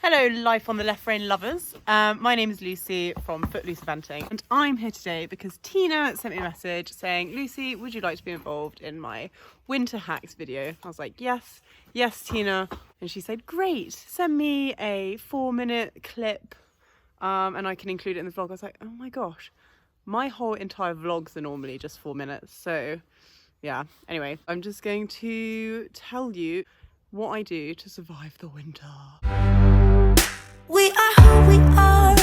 Hello, Life on the Left Rein lovers. My name is Lucy from Footloose Eventing, and I'm here today because Tina sent me a message saying, Lucy, would you like to be involved in my winter hacks video? I was like, yes, Tina. And she said, great, send me a 4-minute clip and I can include it in the vlog. I was like, oh my gosh, my whole entire vlogs are normally just 4 minutes. So yeah, anyway, I'm just going to tell you what I do to survive the winter. We are who we are.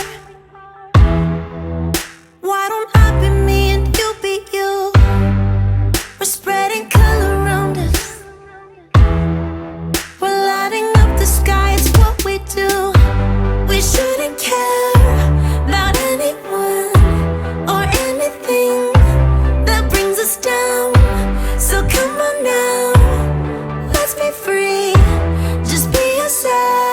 Why don't I be me and you be you? We're spreading color around us. We're lighting up the sky, it's what we do. We shouldn't care about anyone or anything that brings us down. So come on now, let's be free. Just be yourself.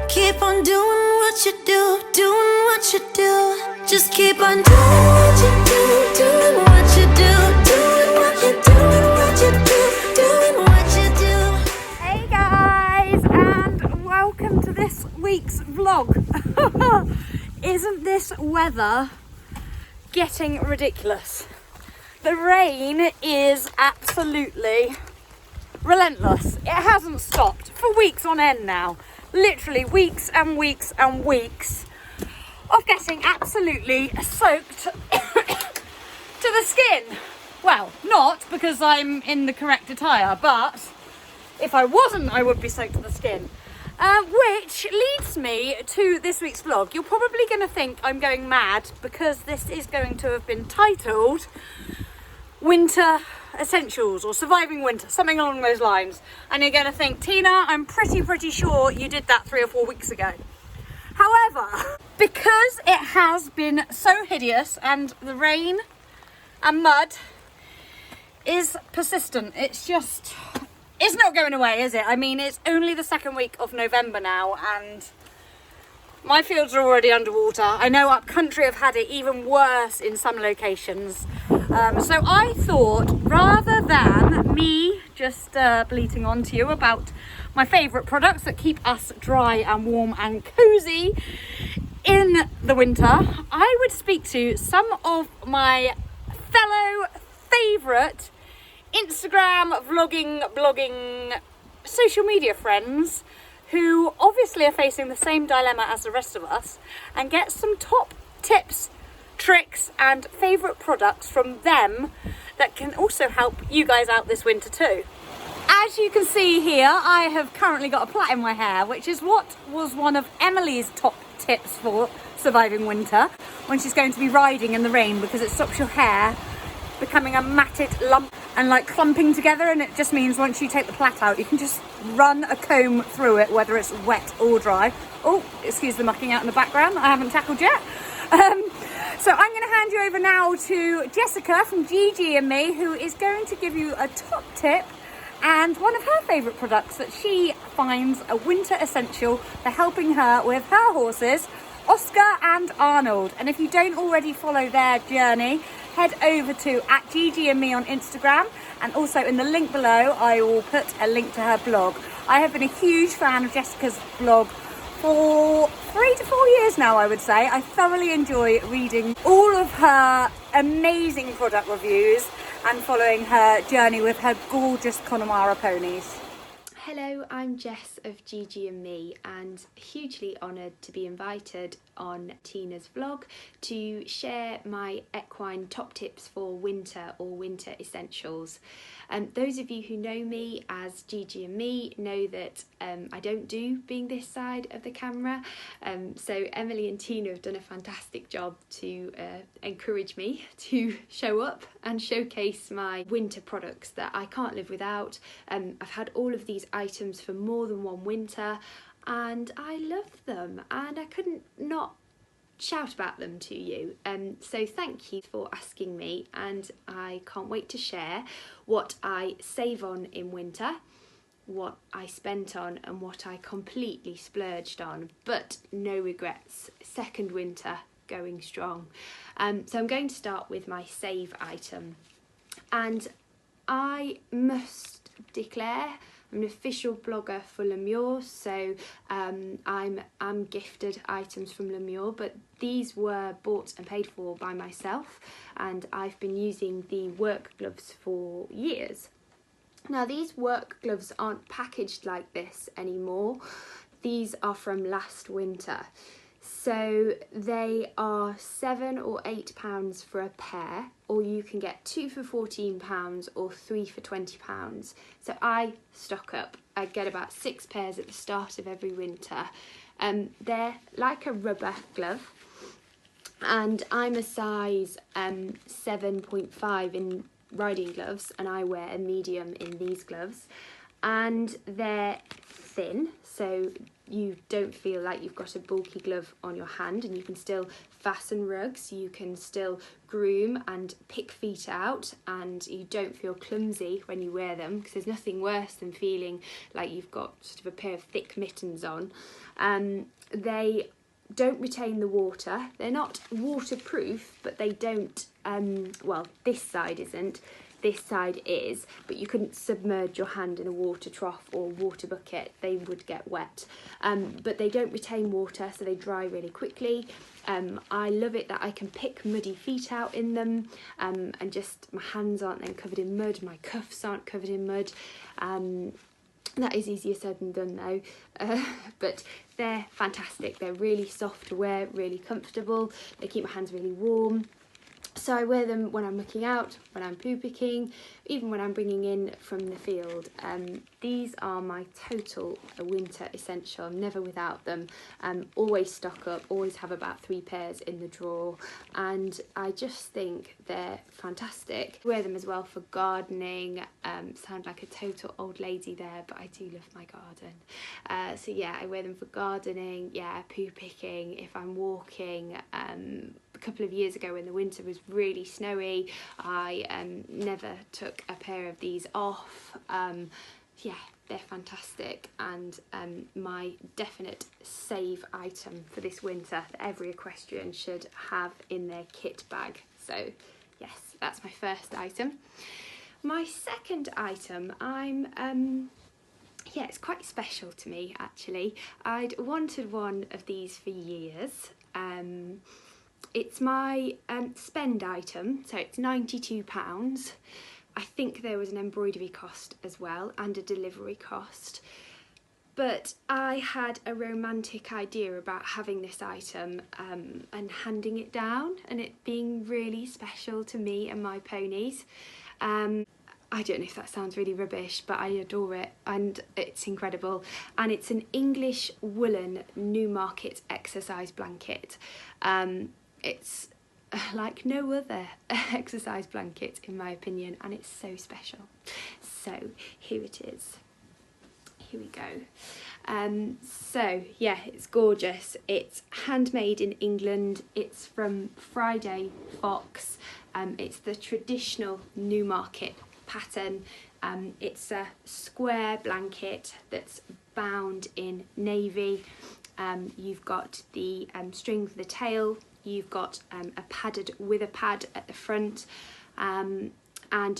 Keep on doing what you do, doing what you do. Just keep on doing what you do, doing what you do, doing what you do, what you do, doing what you do. Hey guys, and welcome to this week's vlog. Isn't this weather getting ridiculous? The rain is absolutely relentless. It hasn't stopped for weeks on end now. Literally weeks and weeks and weeks of getting absolutely soaked to the skin. Well, not because I'm in the correct attire, but if I wasn't, I would be soaked to the skin. Which leads me to this week's vlog. You're probably going to think I'm going mad because this is going to have been titled Winter Essentials or Surviving Winter, something along those lines. And you're going to think, Tina, I'm pretty sure you did that 3 or 4 weeks ago. However, because it has been so hideous and the rain and mud is persistent, it's not going away, is it? I mean, it's only the 2nd week of November now and my fields are already underwater. I know up country have had it even worse in some locations. So I thought, rather than me just bleating on to you about my favourite products that keep us dry and warm and cosy in the winter, I would speak to some of my fellow favourite Instagram, vlogging, blogging, social media friends who obviously are facing the same dilemma as the rest of us, and get some top tips, tricks and favourite products from them that can also help you guys out this winter too. As you can see here, I have currently got a plait in my hair, which is what was one of Emily's top tips for surviving winter when she's going to be riding in the rain, because it stops your hair becoming a matted lump and like clumping together, and it just means once you take the plait out you can just run a comb through it whether it's wet or dry. Oh, excuse the mucking out in the background that I haven't tackled yet. So I'm going to hand you over now to Jessica from GeeGeeAndMe, who is going to give you a top tip and one of her favourite products that she finds a winter essential for helping her with her horses, Oscar and Arnold. And if you don't already follow their journey, head over to @GeeGeeAndMe on Instagram, and also in the link below I will put a link to her blog. I have been a huge fan of Jessica's blog for 3 to 4 years now, I would say. I thoroughly enjoy reading all of her amazing product reviews and following her journey with her gorgeous Connemara ponies. Hello, I'm Jess of GeeGeeAndMe, and hugely honoured to be invited on Tina's vlog to share my equine top tips for winter or winter essentials. Those of you who know me as GeeGeeAndMe know that I don't do being this side of the camera, so Emily and Tina have done a fantastic job to encourage me to show up and showcase my winter products that I can't live without. I've had all of these items for more than one winter and I love them, and I couldn't not shout about them to you. So thank you for asking me, and I can't wait to share what I save on in winter, what I spent on, and what I completely splurged on, but no regrets. Second winter going strong. So I'm going to start with my save item, and I must declare I'm an official blogger for Lemure, so I'm gifted items from Lemure, but these were bought and paid for by myself, and I've been using the work gloves for years. Now, these work gloves aren't packaged like this anymore. These are from last winter. So they are £7 or £8 for a pair, or you can get 2 for £14 or 3 for £20. So I stock up. I get about 6 pairs at the start of every winter. They're like a rubber glove, and I'm a size 7.5 in riding gloves, and I wear a medium in these gloves, and they're thin, so you don't feel like you've got a bulky glove on your hand, and you can still fasten rugs, you can still groom and pick feet out, and you don't feel clumsy when you wear them, because there's nothing worse than feeling like you've got sort of a pair of thick mittens on. They don't retain the water. They're not waterproof, but they don't, well, this side isn't, this side is, but you couldn't submerge your hand in a water trough or water bucket, they would get wet. But they don't retain water, so they dry really quickly. I love it that I can pick muddy feet out in them, and just my hands aren't then covered in mud, my cuffs aren't covered in mud. That is easier said than done though, but they're fantastic. They're really soft to wear, really comfortable, they keep my hands really warm. So I wear them when I'm looking out, when I'm poo picking, even when I'm bringing in from the field. These are my total winter essential. I'm never without them. Always stock up, always have about 3 pairs in the drawer, and I just think they're fantastic. I wear them as well for gardening. Sound like a total old lady there, but I do love my garden. So yeah, I wear them for gardening, yeah, poo picking, if I'm walking. A couple of years ago when the winter was really snowy, I never took a pair of these off. Yeah, they're fantastic, and my definite save item for this winter that every equestrian should have in their kit bag. So yes, that's my first item. My second item, yeah, it's quite special to me actually. I'd wanted one of these for years. It's my spend item, so it's £92. I think there was an embroidery cost as well and a delivery cost. But I had a romantic idea about having this item and handing it down, and it being really special to me and my ponies. I don't know if that sounds really rubbish, but I adore it and it's incredible. And it's an English woolen Newmarket exercise blanket. It's like no other exercise blanket in my opinion, and it's so special. So here it is. Here we go. So yeah, it's gorgeous. It's handmade in England. It's from Friday Fox. It's the traditional Newmarket pattern. It's a square blanket that's bound in navy. You've got the string for the tail. You've got a padded with a pad at the front, and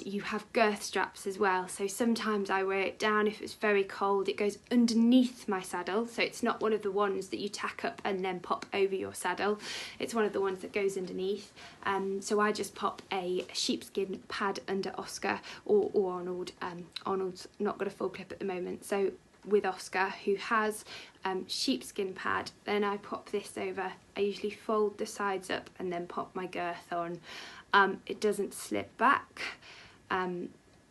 you have girth straps as well. So sometimes I wear it down if it's very cold. It goes underneath my saddle, so it's not one of the ones that you tack up and then pop over your saddle. It's one of the ones that goes underneath. So I just pop a sheepskin pad under Oscar or Arnold. Arnold's not got a full clip at the moment, so with Oscar, who has sheepskin pad, then I pop this over. I usually fold the sides up and then pop my girth on. It doesn't slip back.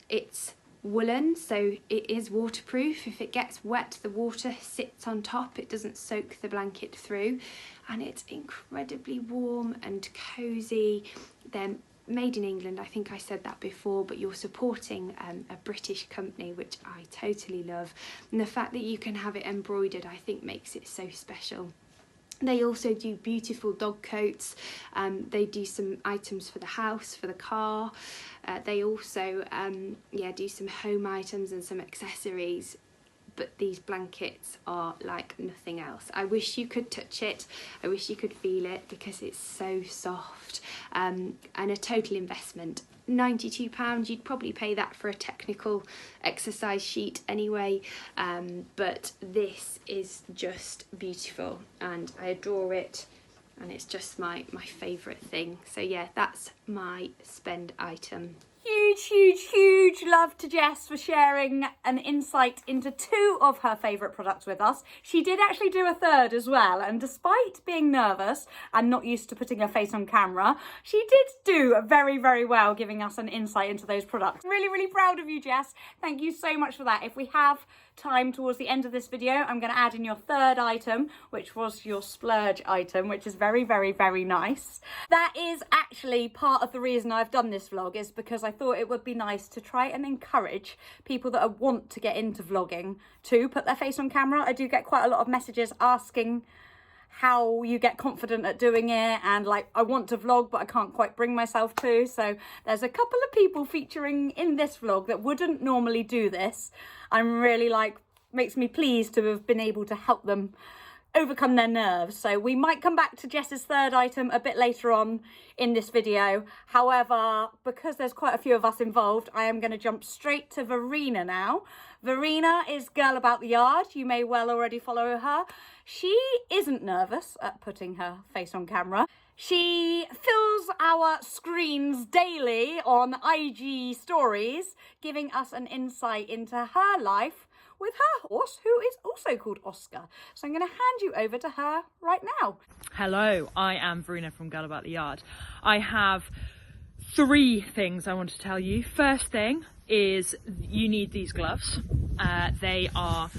It's woolen, so it is waterproof. If it gets wet, the water sits on top, it doesn't soak the blanket through, and it's incredibly warm and cosy. They're made in England, I think I said that before, but you're supporting a British company, which I totally love, and the fact that you can have it embroidered I think makes it so special. They also do beautiful dog coats. They do some items for the house, for the car. They also do some home items and some accessories. But these blankets are like nothing else. I wish you could touch it. I wish you could feel it, because it's so soft, and a total investment. £92. You'd probably pay that for a technical exercise sheet anyway, but this is just beautiful and I adore it, and it's just my favourite thing. So yeah, that's my spend item. Huge love to Jess for sharing an insight into 2 of her favourite products with us. She did actually do a third as well, and despite being nervous and not used to putting her face on camera, she did do very well giving us an insight into those products. Really proud of you, Jess. Thank you so much for that. If we have time towards the end of this video, I'm going to add in your 3rd item, which was your splurge item, which is very nice. That is actually part of the reason I've done this vlog, is because I thought it would be nice to try and encourage people that want to get into vlogging to put their face on camera. I do get quite a lot of messages asking how you get confident at doing it, and like, I want to vlog but I can't quite bring myself to. So there's a couple of people featuring in this vlog that wouldn't normally do this. I'm really makes me pleased to have been able to help them overcome their nerves. So we might come back to Jess's 3rd item a bit later on in this video. However, because there's quite a few of us involved, I am going to jump straight to Verena now. Verena is Girl About the Yard. You may well already follow her. She isn't nervous at putting her face on camera. She fills our screens daily on IG stories, giving us an insight into her life with her horse, who is also called Oscar. So I'm going to hand you over to her right now. Hello, I am Verena from Girl About the Yard. I have 3 things I want to tell you. First thing is you need these gloves. They are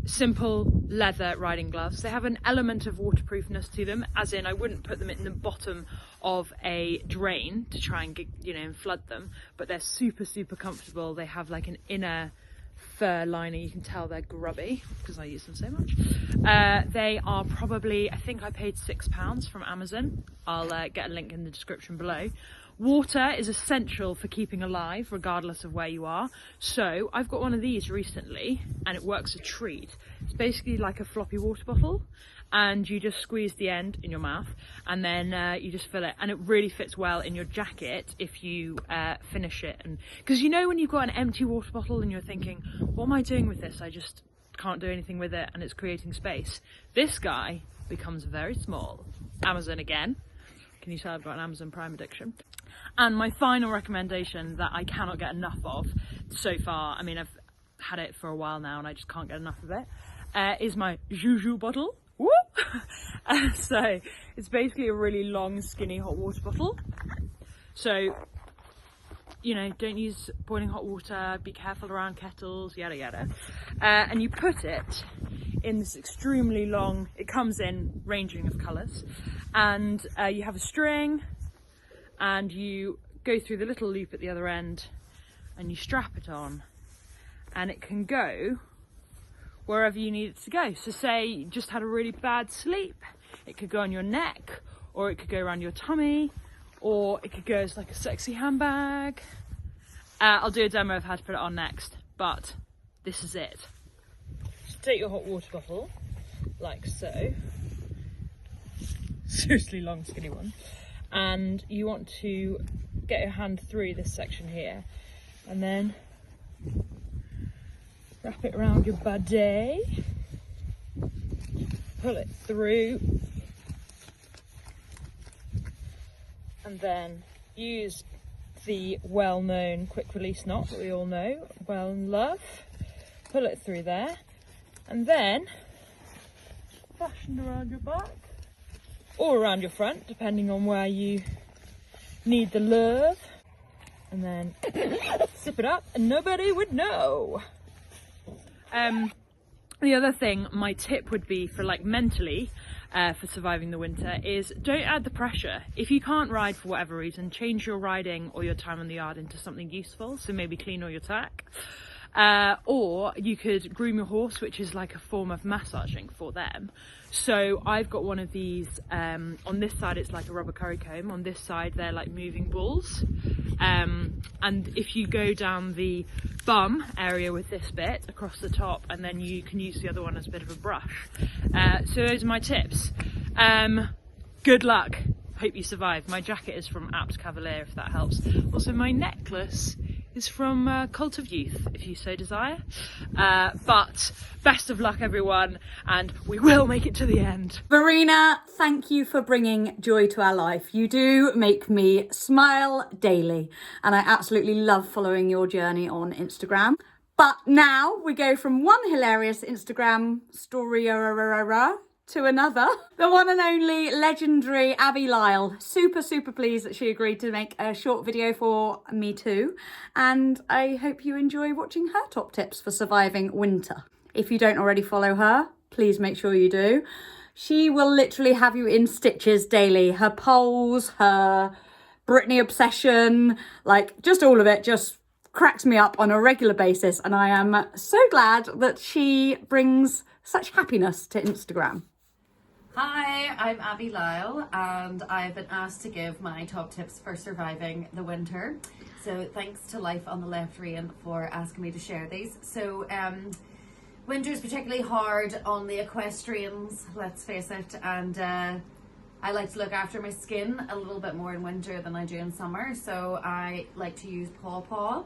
simple leather riding gloves. They have an element of waterproofness to them, as in I wouldn't put them in the bottom of a drain to try and get, and flood them, but they're super comfortable. They have like an inner fur lining. You can tell they're grubby because I use them so much. They are probably, I think I paid £6 from Amazon. I'll get a link in the description below. Water is essential for keeping alive regardless of where you are. So I've got one of these recently and it works a treat. It's basically like a floppy water bottle, and you just squeeze the end in your mouth and then you just fill it, and it really fits well in your jacket if you finish it. And because when you've got an empty water bottle and you're thinking, what am I doing with this? I just can't do anything with it and it's creating space. This guy becomes very small. Amazon again. Can you tell I've got an Amazon Prime addiction? And my final recommendation that I cannot get enough of so far, I mean, I've had it for a while now and I just can't get enough of it, is my Juju bottle. Woo! So it's basically a really long, skinny hot water bottle. So, don't use boiling hot water, be careful around kettles, yada yada. And you put it in this extremely long, it comes in ranging of colours, and you have a string and you go through the little loop at the other end and you strap it on, and it can go wherever you need it to go. So say you just had a really bad sleep, it could go on your neck, or it could go around your tummy, or it could go as like a sexy handbag. I'll do a demo of how to put it on next, but this is it. Just take your hot water bottle like so, seriously long skinny one, and you want to get your hand through this section here and then wrap it around your body, pull it through, and then use the well-known quick release knot that we all know well and love. Pull it through there and then fasten around your back or around your front, depending on where you need the love, and then zip it up and nobody would know. The other thing, my tip would be for mentally, for surviving the winter, is don't add the pressure. If you can't ride for whatever reason, change your riding or your time on the yard into something useful. So maybe clean all your tack. Or you could groom your horse, which is like a form of massaging for them. So I've got one of these, on this side it's like a rubber curry comb, on this side they're like moving balls. And if you go down the bum area with this bit across the top, and then you can use the other one as a bit of a brush. So those are my tips. Good luck. Hope you survive. My jacket is from Apt Cavalier, if that helps. Also, my necklace is from Cult of Youth, if you so desire. But best of luck, everyone, and we will make it to the end. Verena, thank you for bringing joy to our life. You do make me smile daily, and I absolutely love following your journey on Instagram. But now we go from one hilarious Instagram story to another. The one and only legendary Abi Lyle. Super pleased that she agreed to make a short video for me too. And I hope you enjoy watching her top tips for surviving winter. If you don't already follow her, please make sure you do. She will literally have you in stitches daily. Her polls, her Britney obsession, like just all of it just cracks me up on a regular basis. And I am so glad that she brings such happiness to Instagram. Hi, I'm Abi Lyle and I've been asked to give my top tips for surviving the winter. So thanks to Life on the Left Rein for asking me to share these. So winter is particularly hard on the equestrians, let's face it, and I like to look after my skin a little bit more in winter than I do in summer, so I like to use Paw Paw.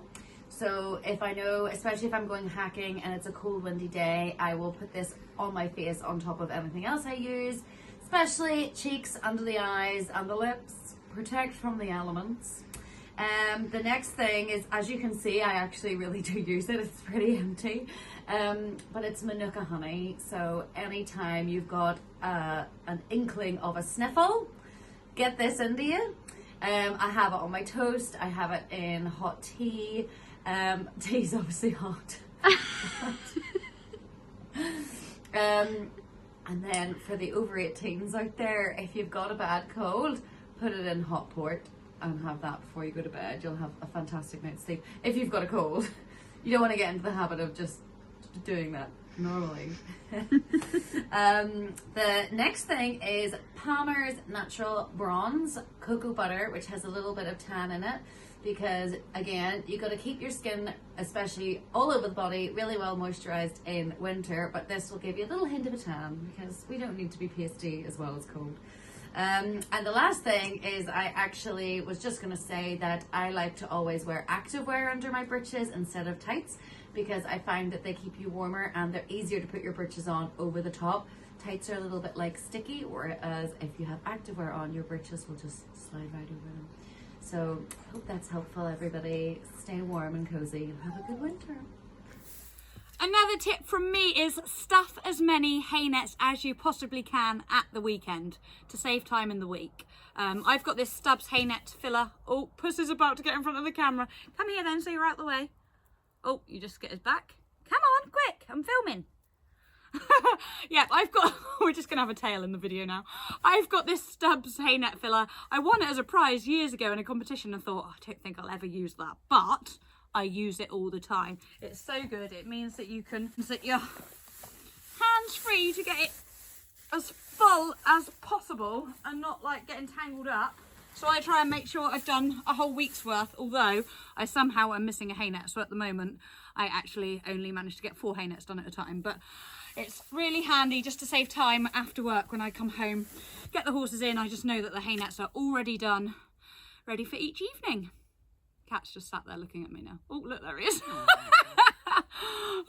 So if I know, especially if I'm going hacking and it's a cold windy day, I will put this on my face on top of anything else I use, especially cheeks, under the eyes and the lips, protect from the elements. The next thing is, as you can see, I actually really do use it, it's pretty empty, but it's Manuka honey. So anytime you've got an inkling of a sniffle, get this into you. I have it on my toast, I have it in hot tea. Tea's obviously hot. And then for the over 18s out there, if you've got a bad cold, put it in hot port and have that before you go to bed. You'll have a fantastic night's sleep. If you've got a cold, you don't want to get into the habit of just doing that normally. The next thing is Palmer's Natural Bronze Cocoa Butter, which has a little bit of tan in it, because again, you got to keep your skin, especially all over the body, really well moisturized in winter, but this will give you a little hint of a tan because we don't need to be pasty as well as cold. And the last thing is, I actually was just going to say that I like to always wear activewear under my breeches instead of tights, because I find that they keep you warmer and they're easier to put your breeches on over the top. Tights are a little bit like sticky, whereas if you have activewear on, your breeches will just slide right over them. So hope that's helpful, everybody. Stay warm and cozy and have a good winter. Another tip from me is stuff as many hay nets as you possibly can at the weekend to save time in the week. I've got this Stubbs hay net filler. Oh, Puss is about to get in front of the camera. Come here then so you're out the way. Oh, you just get his back. Come on, quick, I'm filming. Yeah, I've got, we're just gonna have a tail in the video now. I've got this Stubbs hay net filler. I won it as a prize years ago in a competition and thought, oh, I don't think I'll ever use that, but I use it all the time. It's so good. It means that you can sit your hands free to get it as full as possible and not like getting tangled up. So I try and make sure I've done a whole week's worth, although I somehow am missing a hay net. So at the moment, I actually only managed to get 4 hay nets done at a time. But it's really handy just to save time after work when I come home, get the horses in. I just know that the hay nets are already done, ready for each evening. Cat's just sat there looking at me now. Oh, look, there he is.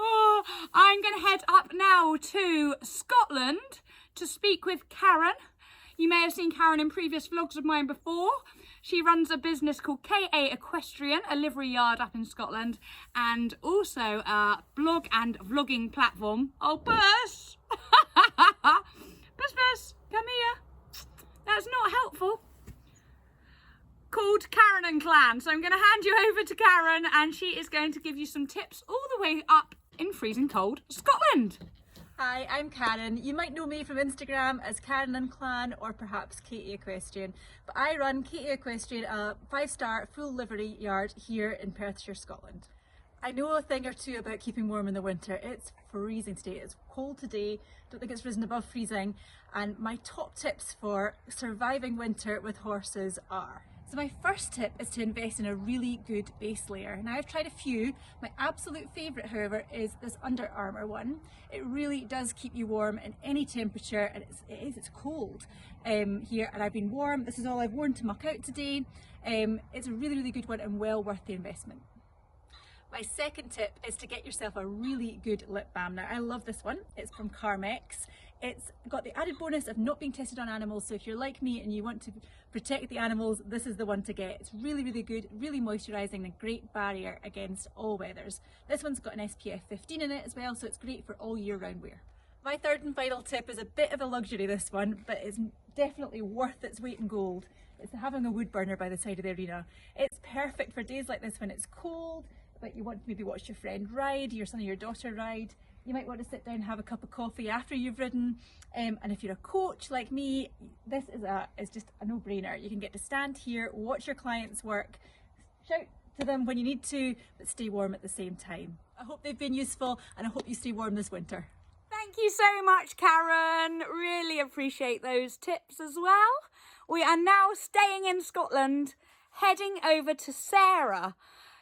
Oh, I'm going to head up now to Scotland to speak with Karen. You may have seen Karen in previous vlogs of mine before. She runs a business called AKA Equestrian, a livery yard up in Scotland, and also a blog and vlogging platform. Oh, Puss! Puss, come here. That's not helpful. Called Karen and Clan. So I'm going to hand you over to Karen and she is going to give you some tips all the way up in freezing cold Scotland. Hi, I'm Karen. You might know me from Instagram as Karen and Clan or perhaps Katie Equestrian, but I run Katie Equestrian, a 5-star full livery yard here in Perthshire, Scotland. I know a thing or two about keeping warm in the winter. It's freezing today, it's cold today, don't think it's risen above freezing, and my top tips for surviving winter with horses are: So my first tip is to invest in a really good base layer. Now I've tried a few. My absolute favourite, however, is this Under Armour one. It really does keep you warm in any temperature, and it's cold here, and I've been warm. This is all I've worn to muck out today. It's a really, really good one and well worth the investment. My second tip is to get yourself a really good lip balm. Now I love this one. It's from Carmex. It's got the added bonus of not being tested on animals, so if you're like me and you want to protect the animals, this is the one to get. It's really, really good, really moisturising, and a great barrier against all weathers. This one's got an SPF 15 in it as well, so it's great for all year round wear. My third and final tip is a bit of a luxury, this one, but it's definitely worth its weight in gold. It's having a wood burner by the side of the arena. It's perfect for days like this when it's cold, but you want to maybe watch your friend ride, your son or your daughter ride. You might want to sit down and have a cup of coffee after you've ridden, and if you're a coach like me, this is just a no-brainer. You can get to stand here, watch your clients work, shout to them when you need to, but stay warm at the same time. I hope they've been useful, and I hope you stay warm this winter. Thank you so much, Karen. Really appreciate those tips as well. We are now staying in Scotland, heading over to Sarah,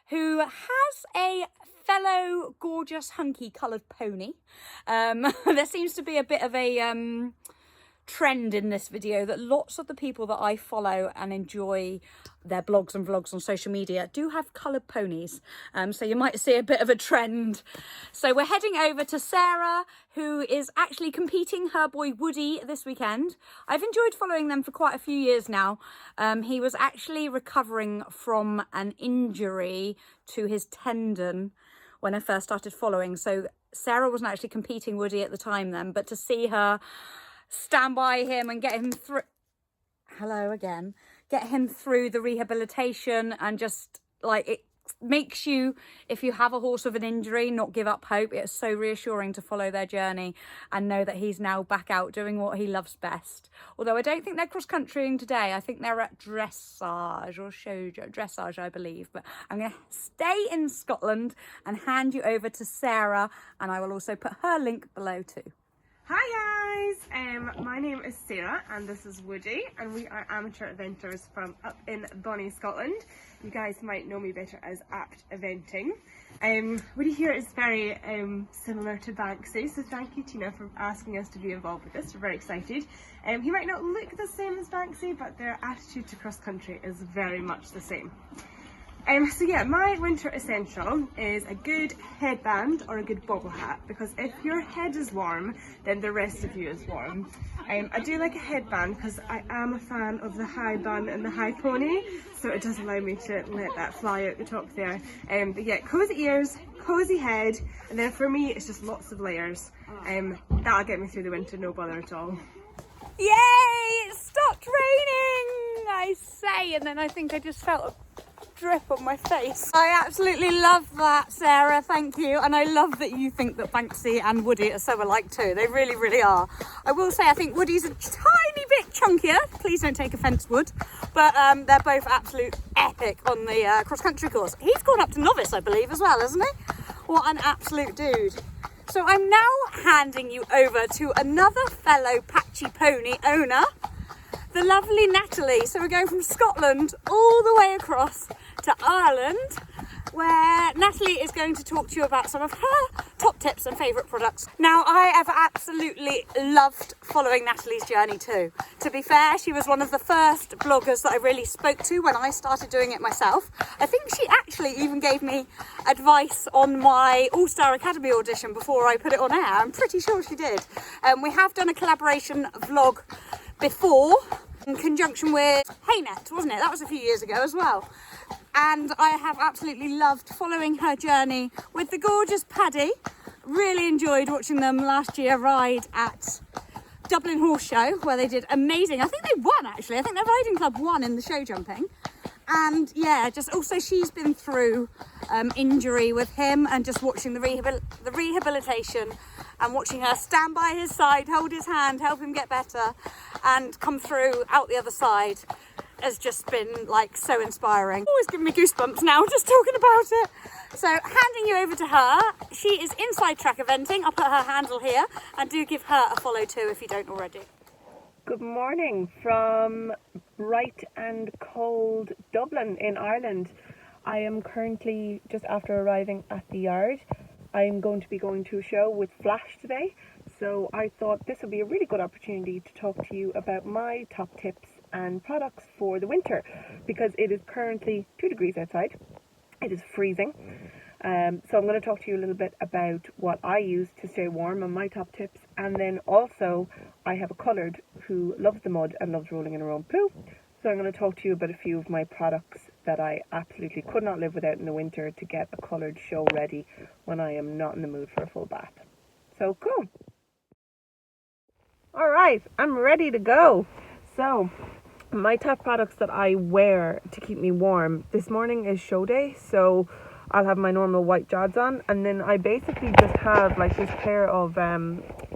who has a fellow gorgeous hunky coloured pony. There seems to be a bit of a trend in this video that lots of the people that I follow and enjoy their blogs and vlogs on social media do have coloured ponies, so you might see a bit of a trend. So we're heading over to Sarah, who is actually competing her boy Woody this weekend. I've enjoyed following them for quite a few years now. He was actually recovering from an injury to his tendon when I first started following, so Sarah wasn't actually competing Woody at the time then, but to see her stand by him and get him through, hello again, get him through the rehabilitation, and just like, it makes you, if you have a horse with an injury, not give up hope. It's so reassuring to follow their journey and know that he's now back out doing what he loves best. Although I don't think they're cross countrying today. I think they're at dressage or dressage, I believe. But I'm going to stay in Scotland and hand you over to Sarah, and I will also put her link below too. Hi guys, my name is Sarah and this is Woody, and we are amateur eventers from up in Bonnie, Scotland. You guys might know me better as Apt Eventing. Woody here is very similar to Banksy, so thank you Tina for asking us to be involved with this. We're very excited. He might not look the same as Banksy, but their attitude to cross country is very much the same. So yeah, my winter essential is a good headband or a good bobble hat, because if your head is warm, then the rest of you is warm. I do like a headband because I am a fan of the high bun and the high pony, so it does allow me to let that fly out the top there. But yeah, cozy ears, cozy head, and then for me it's just lots of layers. That'll get me through the winter, no bother at all. Yay! It stopped raining, I say, and then I think I just felt a drip on my face. I absolutely love that, Sarah, thank you. And I love that you think that Banksy and Woody are so alike too. They really, really are. I will say I think Woody's a tiny bit chunkier. Please don't take offence, Wood. But they're both absolute epic on the cross-country course. He's gone up to novice, I believe, as well, hasn't he? What an absolute dude. So I'm now handing you over to another fellow patchy pony owner, the lovely Natalie. So we're going from Scotland all the way across to Ireland, where Natalie is going to talk to you about some of her top tips and favourite products. Now, I have absolutely loved following Natalie's journey too. To be fair, she was one of the first bloggers that I really spoke to when I started doing it myself. I think she actually even gave me advice on my All-Star Academy audition before I put it on air. I'm pretty sure she did. We have done a collaboration vlog before in conjunction with Haynet, wasn't it? That was a few years ago as well. And I have absolutely loved following her journey with the gorgeous Paddy. Really enjoyed watching them last year ride at Dublin Horse Show, where they did amazing. I think they won, actually. I think their riding club won in the show jumping. And yeah, just also she's been through injury with him, and just watching the rehabilitation and watching her stand by his side, hold his hand, help him get better and come through out the other side has just been like so inspiring. Always giving me goosebumps now just talking about it. So handing you over to her. She is Inside Track Eventing. I'll put her handle here, and do give her a follow too if you don't already. Good morning from bright and cold Dublin in Ireland. I am currently just after arriving at the yard. I am going to be going to a show with Flash today, so I thought this would be a really good opportunity to talk to you about my top tips and products for the winter, because it is currently 2 degrees outside. It is freezing. So I'm going to talk to you a little bit about what I use to stay warm and my top tips, and then also I have a coloured who loves the mud and loves rolling in her own poo, so I'm going to talk to you about a few of my products that I absolutely could not live without in the winter to get a coloured show ready when I am not in the mood for a full bath. So cool! Alright, I'm ready to go. So my top products that I wear to keep me warm. This morning is show day, so I'll have my normal white jods on, and then I basically just have like this pair of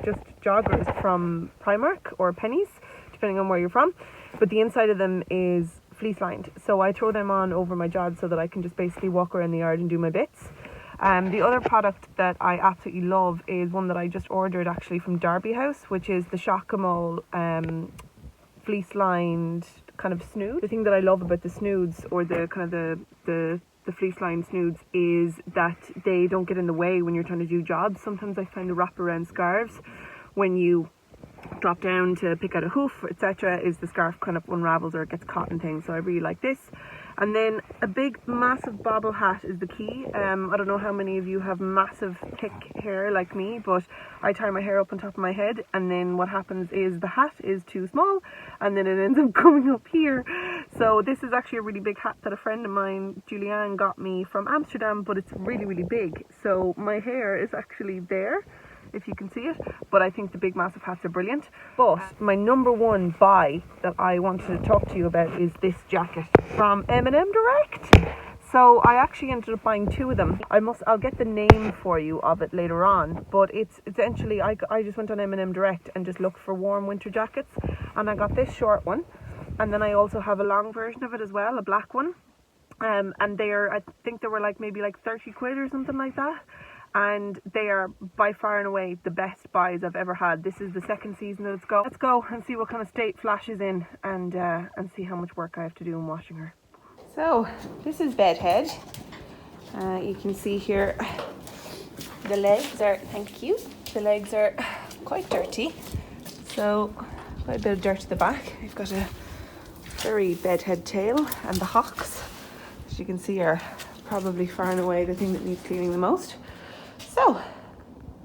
just joggers from Primark or Pennies, depending on where you're from, but the inside of them is fleece lined, so I throw them on over my jods so that I can just basically walk around the yard and do my bits. The other product that I absolutely love is one that I just ordered actually from Derby House, which is the Shockamole fleece lined kind of snood. The thing that I love about the snoods, or the kind of the fleece lined snoods, is that they don't get in the way when you're trying to do jobs. Sometimes I find the wraparound scarves, when you drop down to pick out a hoof, etc., is the scarf kind of unravels or it gets caught in things, so I really like this. And then a big massive bobble hat is the key. I don't know how many of you have massive thick hair like me, but I tie my hair up on top of my head, and then what happens is the hat is too small and then it ends up coming up here. So this is actually a really big hat that a friend of mine, Julianne, got me from Amsterdam, but it's really, really big. So my hair is actually there, if you can see it, but I think the big massive hats are brilliant. But my number one buy that I wanted to talk to you about is this jacket from M&M Direct. So I actually ended up buying 2 of them. I'll get the name for you of it later on, but it's essentially, I just went on M&M Direct and just looked for warm winter jackets, and I got this short one, and then I also have a long version of it as well, a black one, and I think they were like maybe like 30 quid or something like that. And they are by far and away the best buys I've ever had. This is the second season that it's go. Let's go and see what kind of state Flash is in, and see how much work I have to do in washing her. So this is Bedhead. You can see here the legs are, thank you, the legs are quite dirty, so quite a bit of dirt at the back. I've got a furry bedhead tail, and the hocks, as you can see, are probably far and away the thing that needs cleaning the most. So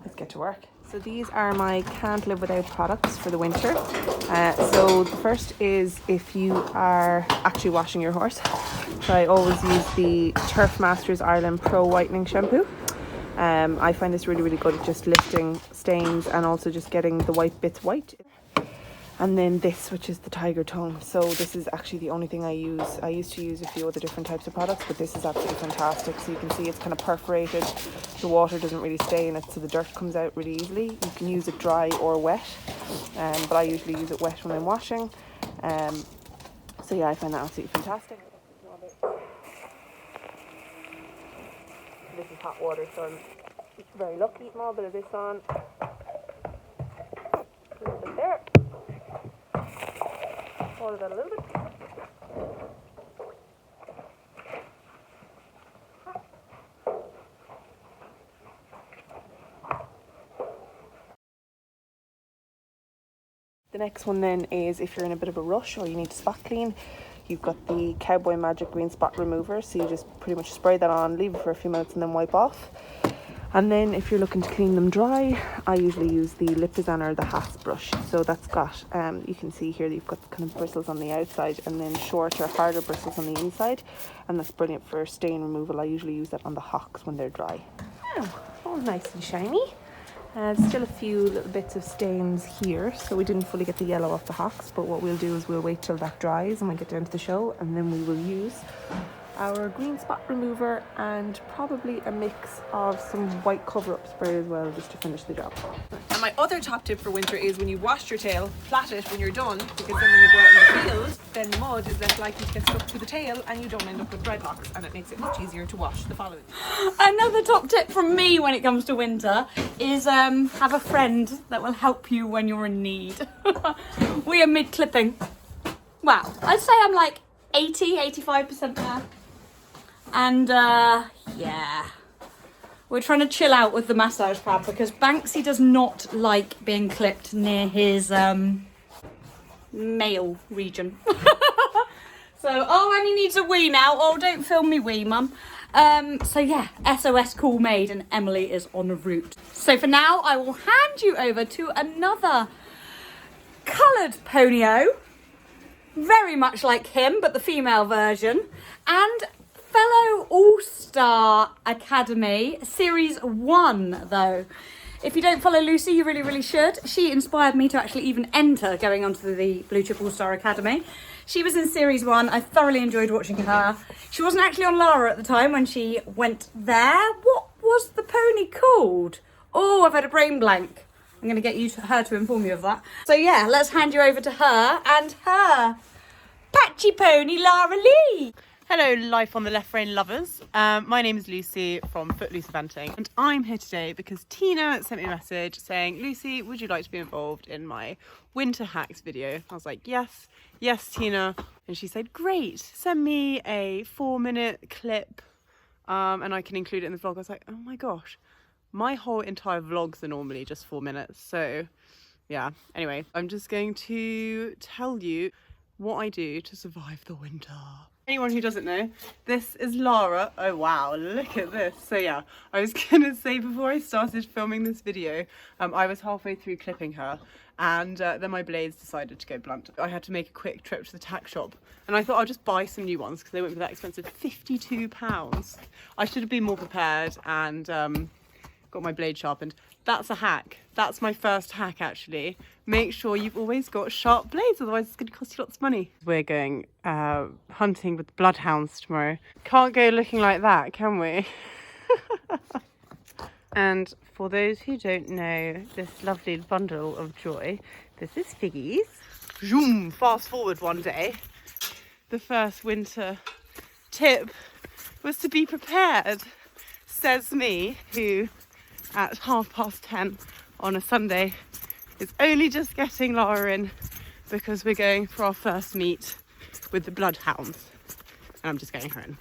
let's get to work. So these are my can't live without products for the winter. So the first is if you are actually washing your horse. So I always use the Turf Masters Ireland Pro Whitening Shampoo. I find this really, really good at just lifting stains and also just getting the white bits white. And then this, which is the Tiger Tongue. So this is actually the only thing I use. I used to use a few other different types of products, but this is absolutely fantastic. So you can see it's kind of perforated. The water doesn't really stay in it, so the dirt comes out really easily. You can use it dry or wet, but I usually use it wet when I'm washing. So yeah, I find that absolutely fantastic. This is hot water, so I'm very lucky. Small bit of this on. A little bit there. Hold that a little bit. The next one then is if you're in a bit of a rush or you need to spot clean, you've got the Cowboy Magic Green Spot Remover. So you just pretty much spray that on, leave it for a few minutes and then wipe off. And then if you're looking to clean them dry, I usually use the Lipizan or the Haas brush. So that's got, you can see here that you've got the kind of bristles on the outside and then shorter, harder bristles on the inside. And that's brilliant for stain removal. I usually use that on the hocks when they're dry. Oh, all nice and shiny. Still a few little bits of stains here, so we didn't fully get the yellow off the hocks, but what we'll do is we'll wait till that dries and we get down to the show, and then we will use our green spot remover, and probably a mix of some white cover-up spray as well, just to finish the job. And my other top tip for winter is when you wash your tail, plait it when you're done, because then when you go out in the field, then the mud is less likely to get stuck to the tail and you don't end up with dreadlocks, and it makes it much easier to wash the following. Another top tip from me when it comes to winter is have a friend that will help you when you're in need. We are mid-clipping. Wow, I'd say I'm like 85% there. And yeah, we're trying to chill out with the massage pad because Banksy does not like being clipped near his male region. So, oh, and he needs a wee now. Oh, don't film me wee, mum. So yeah, SOS call made and Emily is en route. So for now, I will hand you over to another coloured ponyo, very much like him, but the female version, and fellow All-Star Academy, Series 1 though. If you don't follow Lucy, you really, really should. She inspired me to actually even enter going onto the Blue Chip All-Star Academy. She was in Series 1. I thoroughly enjoyed watching her. She wasn't actually on Lara at the time when she went there. What was the pony called? Oh, I've had a brain blank. I'm going to get her to inform you of that. So yeah, let's hand you over to her and her patchy pony, Lara Lee. Hello, Life on the Left Rein lovers. My name is Lucy from Footloose Eventing, and I'm here today because Tina sent me a message saying, Lucy, would you like to be involved in my winter hacks video? I was like, yes, Tina. And she said, great, send me a 4-minute clip and I can include it in the vlog. I was like, oh my gosh, my whole entire vlogs are normally just 4 minutes. So yeah, anyway, I'm just going to tell you what I do to survive the winter. Anyone who doesn't know, this is Lara. Oh wow, look at this. So yeah, I was gonna say before I started filming this video, I was halfway through clipping her and then my blades decided to go blunt. I had to make a quick trip to the tack shop and I thought I'll just buy some new ones because they won't be that expensive. £52. I should have been more prepared and got my blade sharpened. That's a hack. That's my first hack actually. Make sure you've always got sharp blades, otherwise it's going to cost you lots of money. We're going hunting with bloodhounds tomorrow. Can't go looking like that, can we? And for those who don't know this lovely bundle of joy, this is Figgies. Zoom, fast forward one day. The first winter tip was to be prepared, says me, who at 10:30 on a Sunday is only just getting Lara in because we're going for our first meet with the bloodhounds and I'm just getting her in.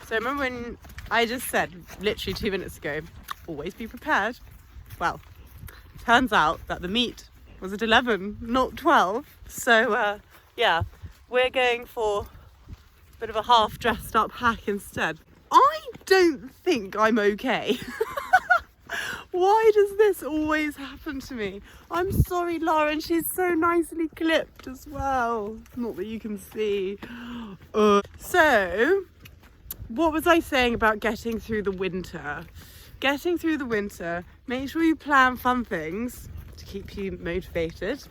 So remember when I just said literally 2 minutes ago, always be prepared? Well, turns out that the meet was at 11, not 12. So yeah, we're going for a bit of a half dressed up hack instead. I don't think I'm okay. Why does this always happen to me? I'm sorry, Lauren, she's so nicely clipped as well. Not that you can see. So, what was I saying about getting through the winter? Getting through the winter, make sure you plan fun things to keep you motivated.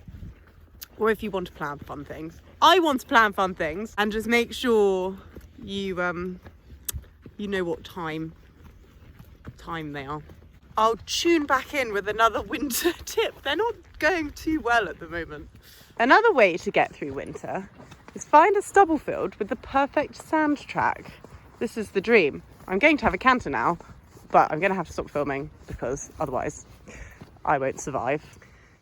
Or if you want to plan fun things. I want to plan fun things and just make sure you know what time they are. I'll tune back in with another winter tip. They're not going too well at the moment. Another way to get through winter is find a stubble field with the perfect sand track. This is the dream. I'm going to have a canter now, but I'm going to have to stop filming because otherwise I won't survive.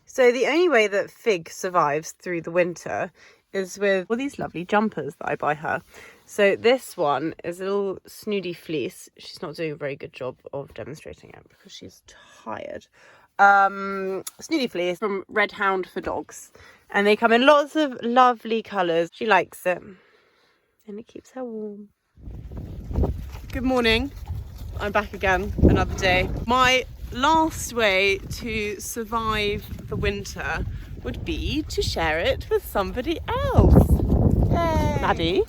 So the only way that Fig survives through the winter is with all these lovely jumpers that I buy her. So this one is a little snooty fleece. She's not doing a very good job of demonstrating it because she's tired. Snooty fleece from Red Hound for dogs. And they come in lots of lovely colours. She likes it. And it keeps her warm. Good morning. I'm back again, another day. My last way to survive the winter would be to share it with somebody else. Yay! Maddie?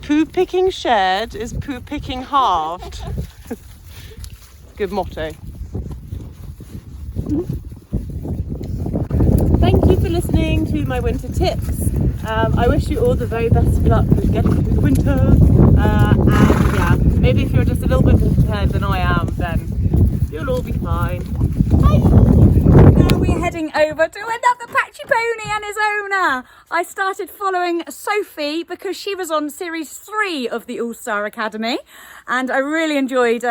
Poo picking shared is poo picking halved. Good motto. Thank you for listening to my winter tips. I wish you all the very best of luck with getting through the winter. And yeah, maybe if you're just a little bit more prepared than I am, then you'll all be fine. Now we're heading over to another patchy pony and his owner. I started following Sophie because she was on series 3 of the All-Star Academy, and I really enjoyed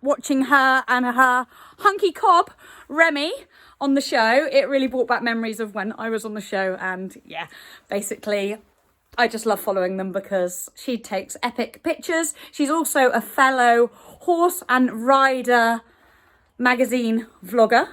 watching her and her hunky cob Remy on the show. It really brought back memories of when I was on the show, and yeah, basically I just love following them because she takes epic pictures. She's also a fellow horse and rider magazine vlogger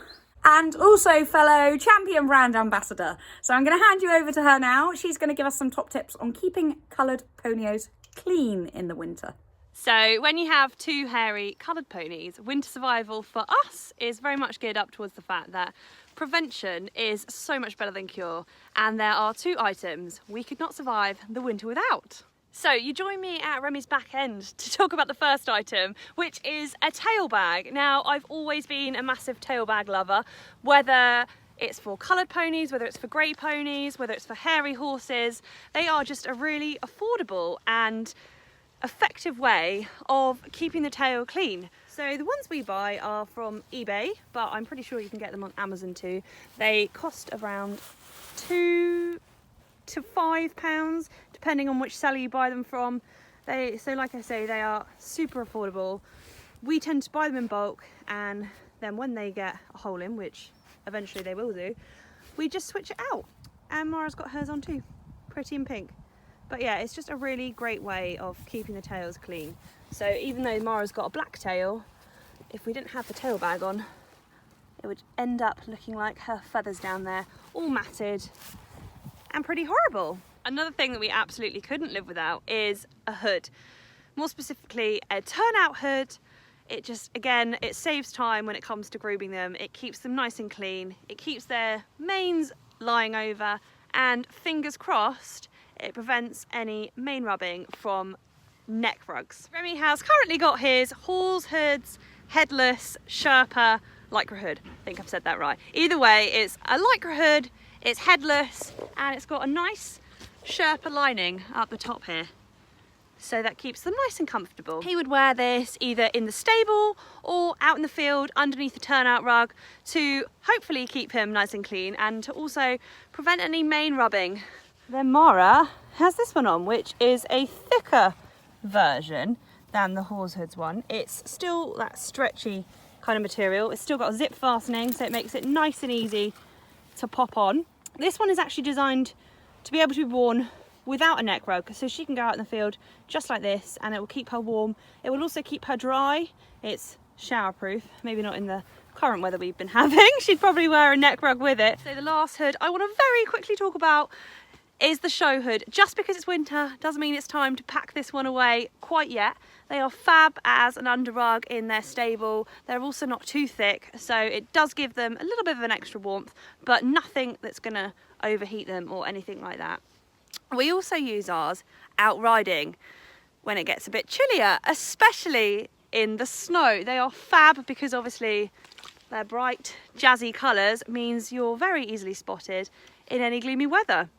and also fellow champion brand ambassador. So I'm going to hand you over to her now. She's going to give us some top tips on keeping coloured ponies clean in the winter. So when you have 2 hairy coloured ponies, winter survival for us is very much geared up towards the fact that prevention is so much better than cure, and there are 2 items we could not survive the winter without. So you join me at Remy's back end to talk about the first item, which is a tail bag. Now, I've always been a massive tail bag lover, whether it's for coloured ponies, whether it's for grey ponies, whether it's for hairy horses. They are just a really affordable and effective way of keeping the tail clean. So the ones we buy are from eBay, but I'm pretty sure you can get them on Amazon too. They cost around £2 to £5, depending on which seller you buy them from. So like I say, they are super affordable. We tend to buy them in bulk, and then when they get a hole in, which eventually they will do, we just switch it out. And Mara's got hers on too, pretty in pink. But yeah, it's just a really great way of keeping the tails clean. So even though Mara's got a black tail, if we didn't have the tail bag on, it would end up looking like her feathers down there, all matted and pretty horrible. Another thing that we absolutely couldn't live without is a hood. More specifically, a turnout hood. It just, again, it saves time when it comes to grooming them. It keeps them nice and clean. It keeps their manes lying over, and fingers crossed, it prevents any mane rubbing from neck rugs. Remy has currently got his Hall's Hoods Headless Sherpa Lycra hood. I think I've said that right. Either way, it's a Lycra hood, it's headless, and it's got a nice Sherpa lining up the top here. So that keeps them nice and comfortable. He would wear this either in the stable or out in the field underneath the turnout rug to hopefully keep him nice and clean and to also prevent any mane rubbing. Then Mara has this one on, which is a thicker version than the Hall's Hoods one. It's still that stretchy kind of material. It's still got a zip fastening, so it makes it nice and easy to pop on. This one is actually designed to be able to be worn without a neck rug, so she can go out in the field just like this and it will keep her warm. It will also keep her dry. It's shower proof, maybe not in the current weather we've been having. She'd probably wear a neck rug with it. So the last hood I want to very quickly talk about is the show hood. Just because it's winter doesn't mean it's time to pack this one away quite yet. They are fab as an under rug in their stable. They're also not too thick, so it does give them a little bit of an extra warmth, but nothing that's gonna overheat them or anything like that. We also use ours out riding when it gets a bit chillier, especially in the snow. They are fab because obviously their bright jazzy colours means you're very easily spotted in any gloomy weather.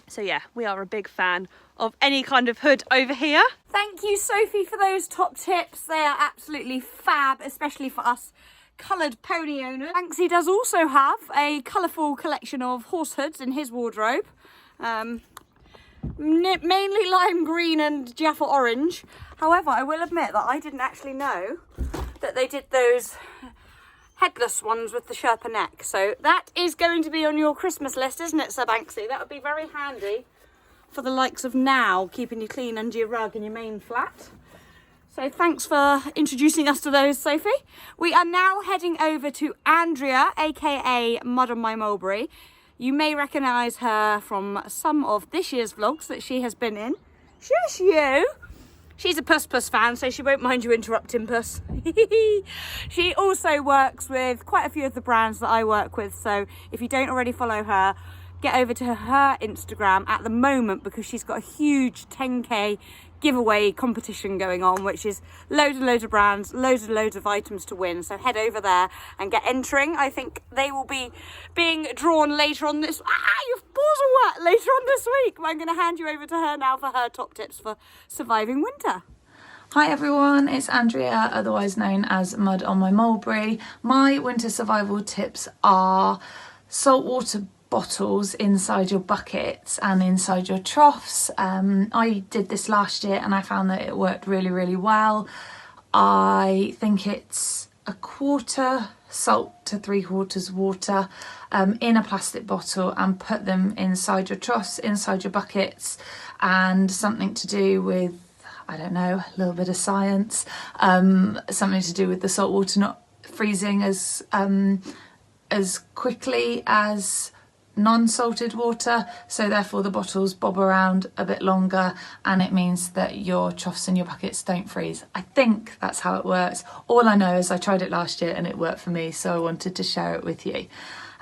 So yeah, we are a big fan of any kind of hood over here. Thank you, Sophie, for those top tips. They are absolutely fab, especially for us coloured pony owners. Banksy does also have a colourful collection of horse hoods in his wardrobe. Mainly lime green and Jaffa orange. However, I will admit that I didn't actually know that they did those headless ones with the Sherpa neck. So that is going to be on your Christmas list, isn't it, Sir Banksy? That would be very handy for the likes of now, keeping you clean under your rug and your mane flat. So thanks for introducing us to those, Sophie. We are now heading over to Andrea, aka Mud on My Mulberry. You may recognise her from some of this year's vlogs that she has been in. Shush you! She's a Puss Puss fan, so she won't mind you interrupting, Puss. She also works with quite a few of the brands that I work with, so if you don't already follow her, get over to her Instagram at the moment because she's got a huge 10k giveaway competition going on, which is loads and loads of brands, loads and loads of items to win. So head over there and get entering. I think they will be being drawn later on this. You've paws later on this week. I'm going to hand you over to her now for her top tips for surviving winter. Hi everyone, it's Andrea, otherwise known as Mud on my Mulberry. My winter survival tips are saltwater bottles inside your buckets and inside your troughs. I did this last year and I found that it worked really, really well. I think it's 1/4 salt to 3/4 water in a plastic bottle, and put them inside your troughs, inside your buckets, and something to do with, I don't know, a little bit of science, something to do with the salt water not freezing as quickly as non-salted water, so therefore the bottles bob around a bit longer and it means that your troughs and your buckets don't freeze. I think that's how it works. All I know is I tried it last year and it worked for me, so I wanted to share it with you.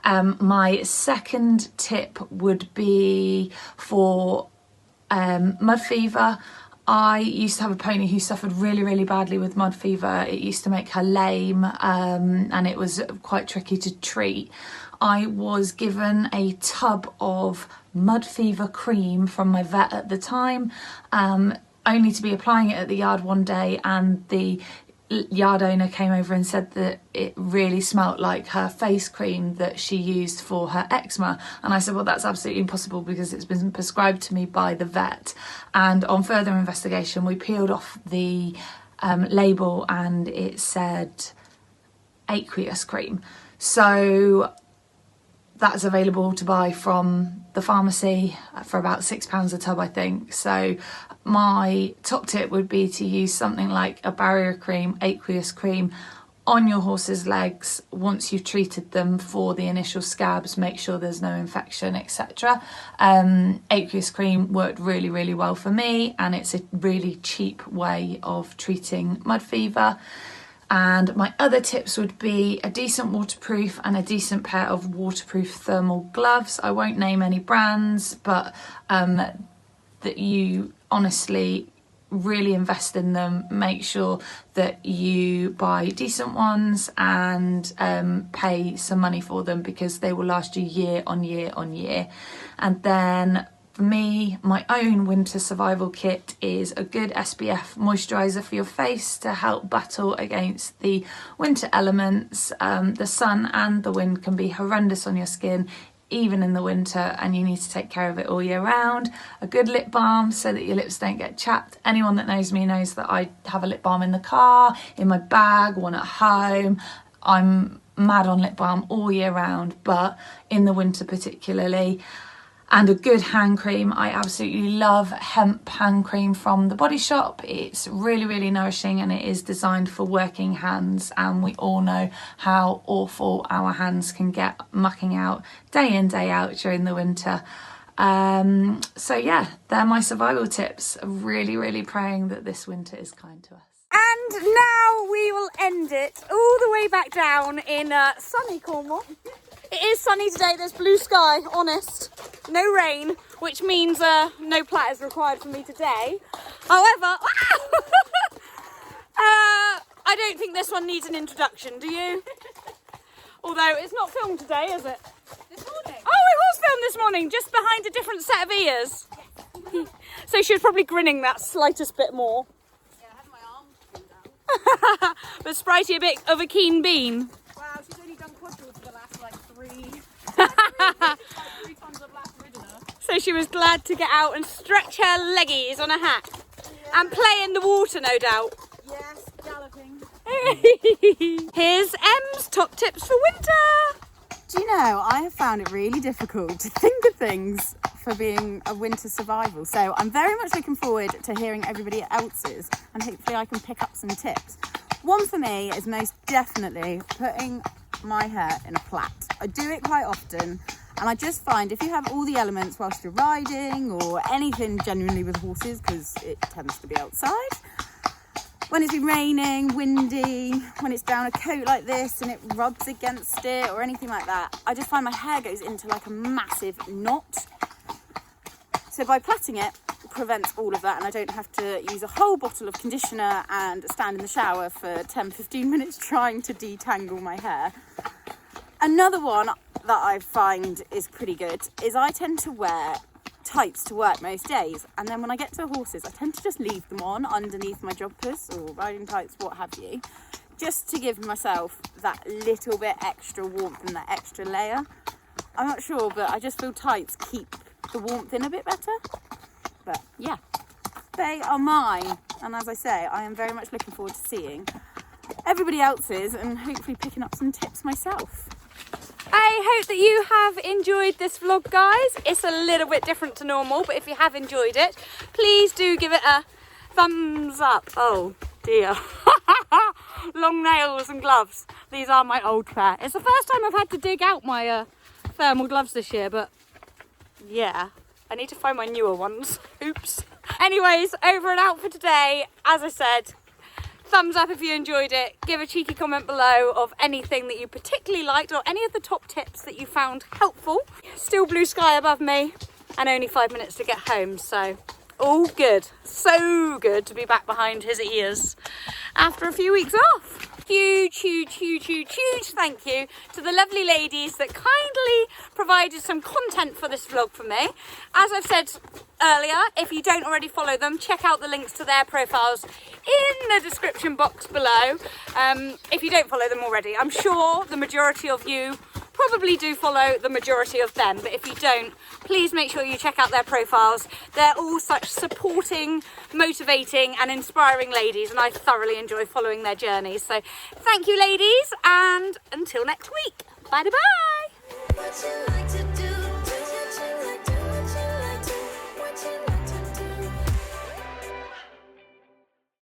My second tip would be for mud fever. I used to have a pony who suffered really, really badly with mud fever. It used to make her lame, and it was quite tricky to treat. I was given a tub of mud fever cream from my vet at the time, only to be applying it at the yard one day, and the yard owner came over and said that it really smelt like her face cream that she used for her eczema. And I said, well, that's absolutely impossible because it's been prescribed to me by the vet. And on further investigation, we peeled off the label and it said aqueous cream. So that's available to buy from the pharmacy for about £6 a tub, I think. So my top tip would be to use something like a barrier cream, aqueous cream, on your horse's legs once you've treated them for the initial scabs. Make sure there's no infection, etc. Aqueous cream worked really, really well for me, and it's a really cheap way of treating mud fever. And my other tips would be a decent waterproof and a decent pair of waterproof thermal gloves. I won't name any brands, but that you honestly really invest in them. Make sure that you buy decent ones and pay some money for them, because they will last you year on year on year. And then for me, my own winter survival kit is a good SPF moisturiser for your face to help battle against the winter elements. The sun and the wind can be horrendous on your skin, even in the winter, and you need to take care of it all year round. A good lip balm so that your lips don't get chapped. Anyone that knows me knows that I have a lip balm in the car, in my bag, one at home. I'm mad on lip balm all year round, but in the winter particularly. And a good hand cream. I absolutely love hemp hand cream from the Body Shop. It's really, really nourishing, and it is designed for working hands, and we all know how awful our hands can get mucking out day in, day out during the winter. So yeah, they're my survival tips. Really, really praying that this winter is kind to us. And now we will end it all the way back down in sunny Cornwall. It is sunny today, there's blue sky, honest, no rain, which means no platters required for me today. However, I don't think this one needs an introduction, do you? Although it's not filmed today, is it? This morning? Oh, it was filmed this morning, just behind a different set of ears. Yes. So she was probably grinning that slightest bit more. Yeah, I had my arms down. But Spritey a bit of a keen bean. Wow, she's only done quadrille for the last like three times I've last ridden her. So she was glad to get out and stretch her leggies on a hack. Yeah. And play in the water, no doubt. Yes, galloping. Here's Em's top tips for winter. Do you know, I have found it really difficult to think of things for being a winter survival. So I'm very much looking forward to hearing everybody else's, and hopefully I can pick up some tips. One for me is most definitely putting my hair in a plait. I do it quite often, and I just find if you have all the elements whilst you're riding or anything genuinely with horses, because it tends to be outside, when it's been raining, windy, when it's down a coat like this and it rubs against it or anything like that, I just find my hair goes into like a massive knot. So by plaiting it prevents all of that, and I don't have to use a whole bottle of conditioner and stand in the shower for 10-15 minutes trying to detangle my hair. Another one that I find is pretty good is I tend to wear tights to work most days, and then when I get to horses I tend to just leave them on underneath my jumpers or riding tights, what have you, just to give myself that little bit extra warmth and that extra layer. I'm not sure, but I just feel tights keep the warmth in a bit better. But yeah, they are mine, and as I say, I am very much looking forward to seeing everybody else's and hopefully picking up some tips myself. I hope that you have enjoyed this vlog, guys. It's a little bit different to normal, but if you have enjoyed it, please do give it a thumbs up. Oh dear. Long nails and gloves. These are my old pair. It's the first time I've had to dig out my thermal gloves this year, but yeah, I need to find my newer ones. Oops. Anyways, over and out for today. As I said, thumbs up if you enjoyed it. Give a cheeky comment below of anything that you particularly liked or any of the top tips that you found helpful. Still blue sky above me and only 5 minutes to get home, so all good. So good to be back behind his ears after a few weeks off. Huge thank you to the lovely ladies that kindly provided some content for this vlog for me. As I've said earlier, if you don't already follow them, check out the links to their profiles in the description box below. If you don't follow them already, I'm sure the majority of you probably do follow the majority of them, but if you don't, please make sure you check out their profiles. They're all such supporting, motivating and inspiring ladies, and I thoroughly enjoy following their journeys. So thank you, ladies, and until next week, bye bye.